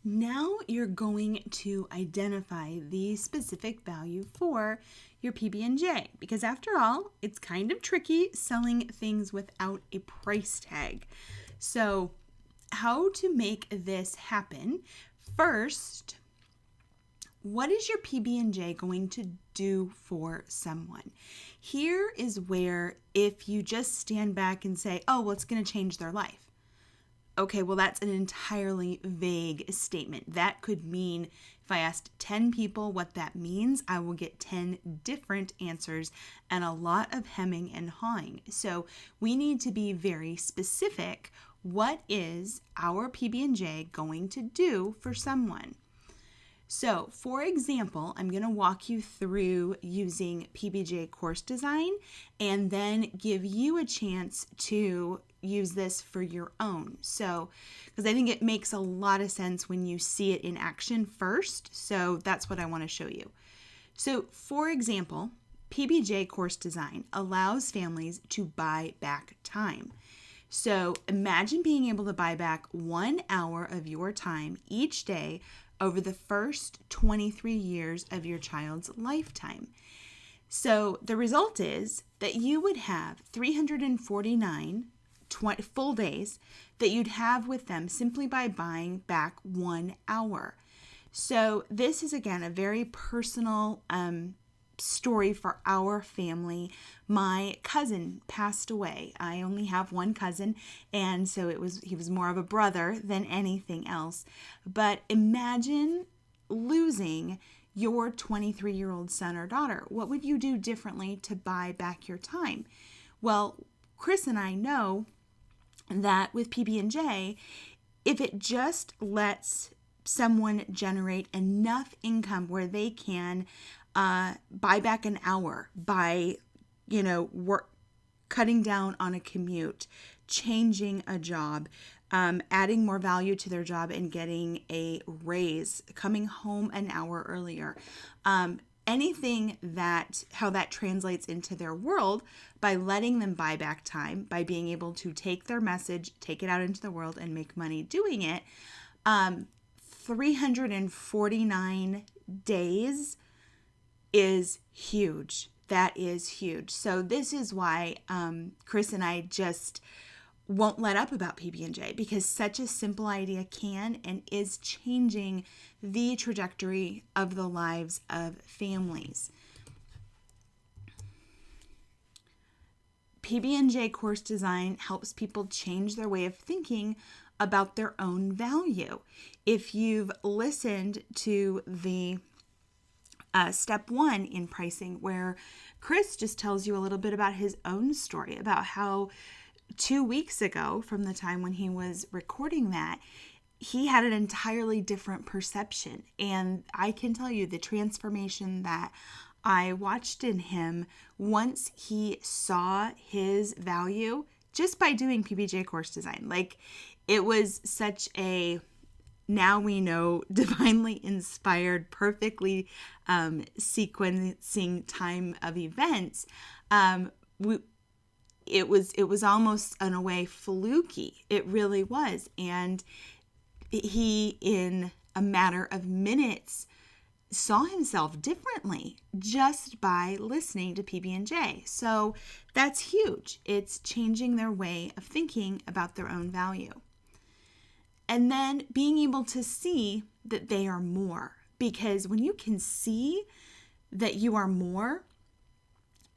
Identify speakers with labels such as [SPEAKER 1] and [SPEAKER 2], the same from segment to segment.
[SPEAKER 1] Now you're going to identify the specific value for your PB&J because after all, it's kind of tricky selling things without a price tag. So, how to make this happen? First, what is your PB&J going to do for someone? Here is where if you just stand back and say, "Oh, well, it's going to change their life." Okay, well, that's an entirely vague statement. That could mean if I asked 10 people what that means, I will get 10 different answers and a lot of hemming and hawing. So we need to be very specific. What is our PB&J going to do for someone? So, for example, I'm going to walk you through using pb&j Course Design and then give you a chance to use this for your own. So, because I think it makes a lot of sense when you see it in action first. So, that's what I want to show you. So, for example, pb&j Course Design allows families to buy back time. So, imagine being able to buy back 1 hour of your time each day over the first 23 years of your child's lifetime. So the result is that you would have 349 full days that you'd have with them simply by buying back 1 hour. So this is, again, a very personal story for our family. My cousin passed away. I only have one cousin, and so he was more of a brother than anything else. But imagine losing your 23-year-old son or daughter. What would you do differently to buy back your time? Well, Chris and I know that with PB&J, if it just lets someone generate enough income where they can buy back an hour by, cutting down on a commute, changing a job, adding more value to their job and getting a raise, coming home an hour earlier. Anything how that translates into their world by letting them buy back time, by being able to take their message, take it out into the world and make money doing it. 349 days is huge. That is huge. So this is why Chris and I just won't let up about PB&J, because such a simple idea can and is changing the trajectory of the lives of families. PB&J Course Design helps people change their way of thinking about their own value. If you've listened to the step 1 in pricing, where Chris just tells you a little bit about his own story, about how 2 weeks ago, from the time when he was recording that, he had an entirely different perception. And I can tell you the transformation that I watched in him once he saw his value just by doing PB&J Course Design. Like, it was such a, now we know, divinely inspired, perfectly sequencing time of events. It was almost in a way fluky. It really was. And he, in a matter of minutes, saw himself differently just by listening to PB&J. So that's huge. It's changing their way of thinking about their own value. And then being able to see that they are more. Because when you can see that you are more,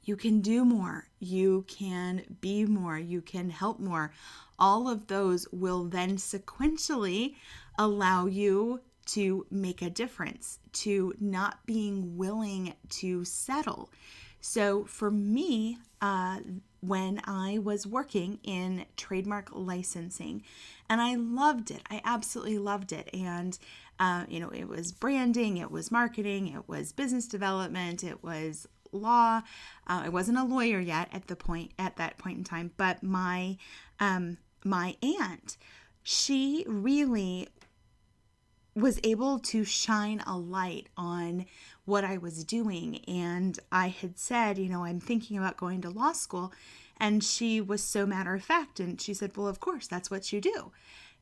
[SPEAKER 1] you can do more, you can be more, you can help more. All of those will then sequentially allow you to make a difference, to not being willing to settle. So for me, when I was working in trademark licensing, and I loved it. I absolutely loved it. And, it was branding, it was marketing, it was business development, it was law. I wasn't a lawyer yet at that point in time, but my aunt, she really was able to shine a light on what I was doing. And I had said, I'm thinking about going to law school. And she was so matter of fact. And she said, well, of course, that's what you do.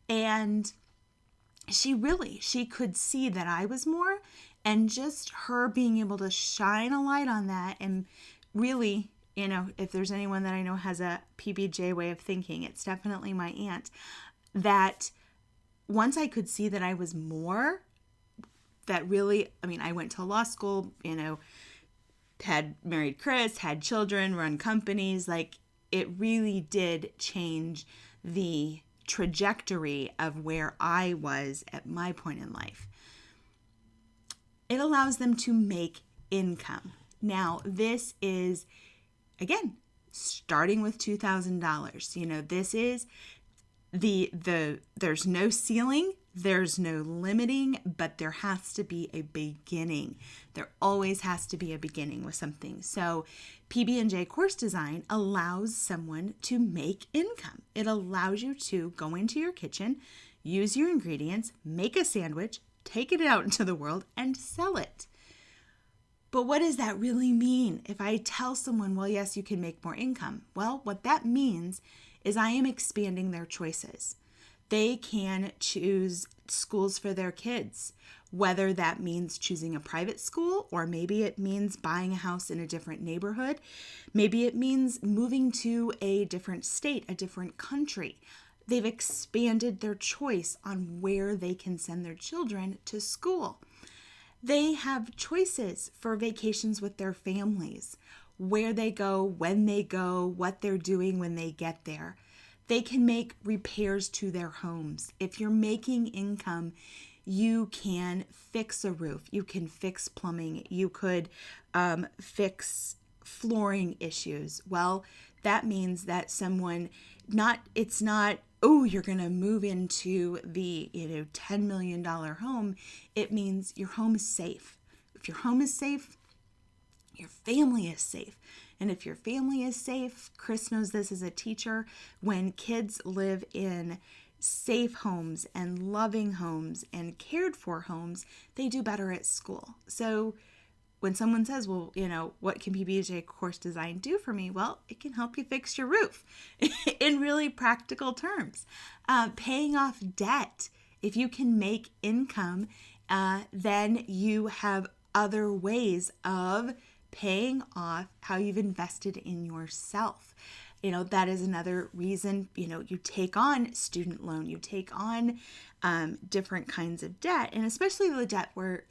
[SPEAKER 1] And she could see that I was more, and just her being able to shine a light on that. And really, if there's anyone that I know has a PBJ way of thinking, it's definitely my aunt. That once I could see that I was more, that really, I went to law school, had married Chris, had children, run companies. Like, it really did change the trajectory of where I was at my point in life. It allows them to make income. Now, this is, again, starting with $2,000. This is there's no ceiling, there's no limiting, but there has to be a beginning. There always has to be a beginning with something. So pb&j Course Design allows someone to make income. It allows you to go into your kitchen, use your ingredients, make a sandwich, take it out into the world, and sell it. But what does that really mean? If I tell someone, well, yes, you can make more income. Well, what that means is I am expanding their choices. They can choose schools for their kids, whether that means choosing a private school, or maybe it means buying a house in a different neighborhood. Maybe it means moving to a different state, a different country. They've expanded their choice on where they can send their children to school. They have choices for vacations with their families, where they go, when they go, what they're doing when they get there. They can make repairs to their homes. If you're making income, you can fix a roof, you can fix plumbing, you could fix flooring issues. Well, that means that someone, it's not, oh, you're going to move into the $10 million home. It means your home is safe. If your home is safe, your family is safe. And if your family is safe, Chris knows this as a teacher, when kids live in safe homes and loving homes and cared for homes, they do better at school. So when someone says, well, what can pb&j Course Design do for me? Well, it can help you fix your roof in really practical terms. Paying off debt. If you can make income, then you have other ways of paying off how you've invested in yourself. That is another reason, you take on student loan, you take on different kinds of debt, and especially the debt where,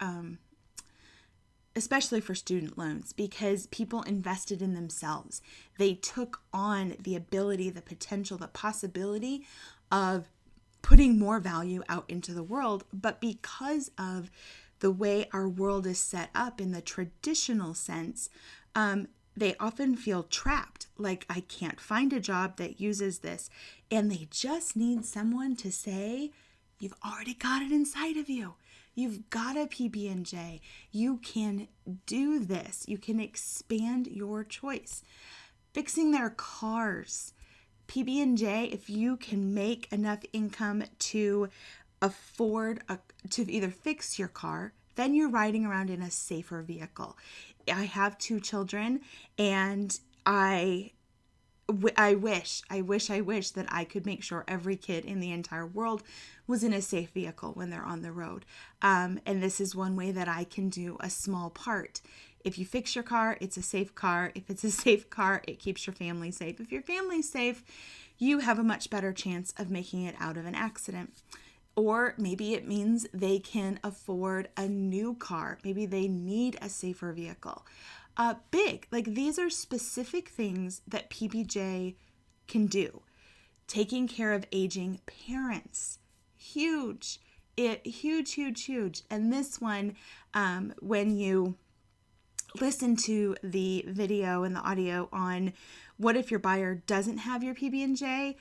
[SPEAKER 1] especially for student loans, because people invested in themselves. They took on the ability, the potential, the possibility of putting more value out into the world, but because of the way our world is set up in the traditional sense, they often feel trapped, like I can't find a job that uses this, and they just need someone to say, you've already got it inside of you. You've got a pb&j. You can do this. You can expand your choice. Fixing their cars. pb&j, if you can make enough income to afford to either fix your car, then you're riding around in a safer vehicle. I have 2 children, and I wish that I could make sure every kid in the entire world was in a safe vehicle when they're on the road. And this is one way that I can do a small part. If you fix your car, it's a safe car. If it's a safe car, it keeps your family safe. If your family's safe, you have a much better chance of making it out of an accident. Or maybe it means they can afford a new car. Maybe they need a safer vehicle. These are specific things that pb&j can do. Taking care of aging parents. Huge. Huge. And this one, when you listen to the video and the audio on what if your buyer doesn't have your pb&j,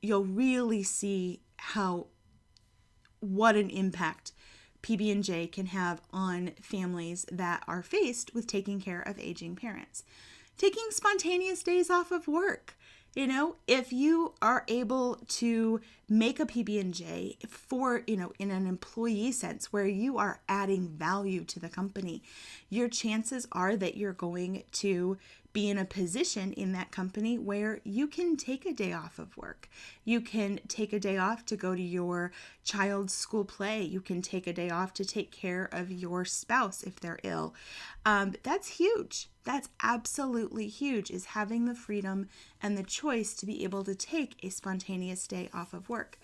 [SPEAKER 1] you'll really see what an impact pb&j can have on families that are faced with taking care of aging parents. Taking spontaneous days off of work. If you are able to make a pb&j for, in an employee sense where you are adding value to the company, your chances are that you're going to be in a position in that company where you can take a day off of work. You can take a day off to go to your child's school play. You can take a day off to take care of your spouse if they're ill. That's huge. That's absolutely huge, is having the freedom and the choice to be able to take a spontaneous day off of work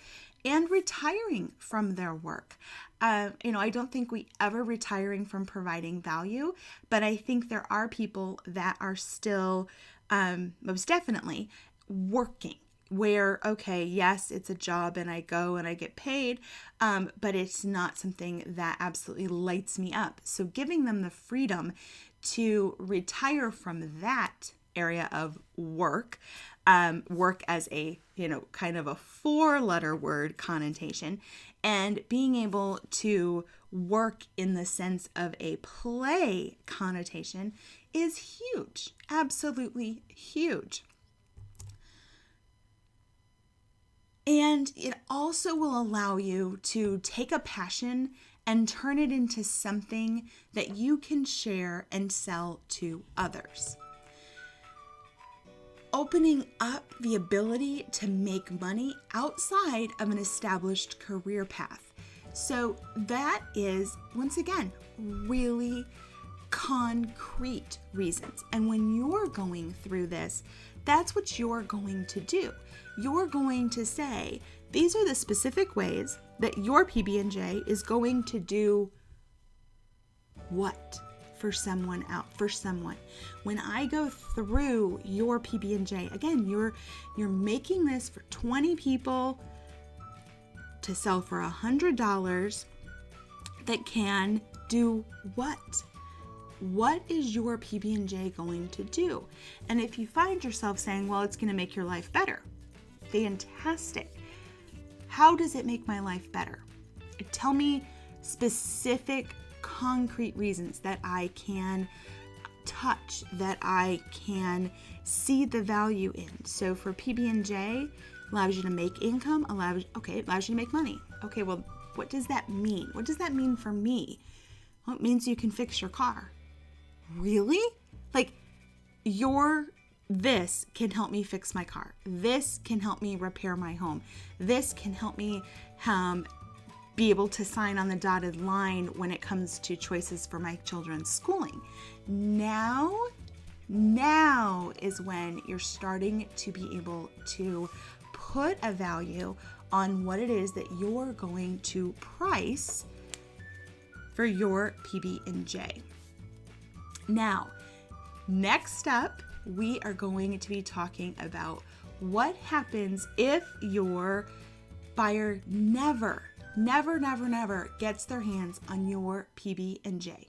[SPEAKER 1] and retiring from their work. I don't think we ever retiring from providing value, but I think there are people that are still most definitely working where, okay, yes, it's a job and I go and I get paid, but it's not something that absolutely lights me up. So giving them the freedom to retire from that area of work, work as a, kind of a 4-letter word connotation, and being able to work in the sense of a play connotation is huge, absolutely huge. And it also will allow you to take a passion and turn it into something that you can share and sell to others. Opening up the ability to make money outside of an established career path. So that is, once again, really concrete reasons. And when you're going through this, that's what you're going to do. You're going to say, these are the specific ways that your PB&J is going to do what for someone else, for someone. When I go through your PB&J, again, you're making this for 20 people to sell for $100 that can do what? What is your PB&J going to do? And if you find yourself saying, well, it's going to make your life better, fantastic. How does it make my life better? Tell me specific, concrete reasons that I can touch, that I can see the value in. So for PB&J, allows you to make income, allows you to make money. Okay, well, what does that mean? What does that mean for me? Well, it means you can fix your car. Really? Like, this can help me fix my car. This can help me repair my home. This can help me be able to sign on the dotted line when it comes to choices for my children's schooling. Now is when you're starting to be able to put a value on what it is that you're going to price for your PB&J. Now, next up, we are going to be talking about what happens if your buyer never gets their hands on your PB&J.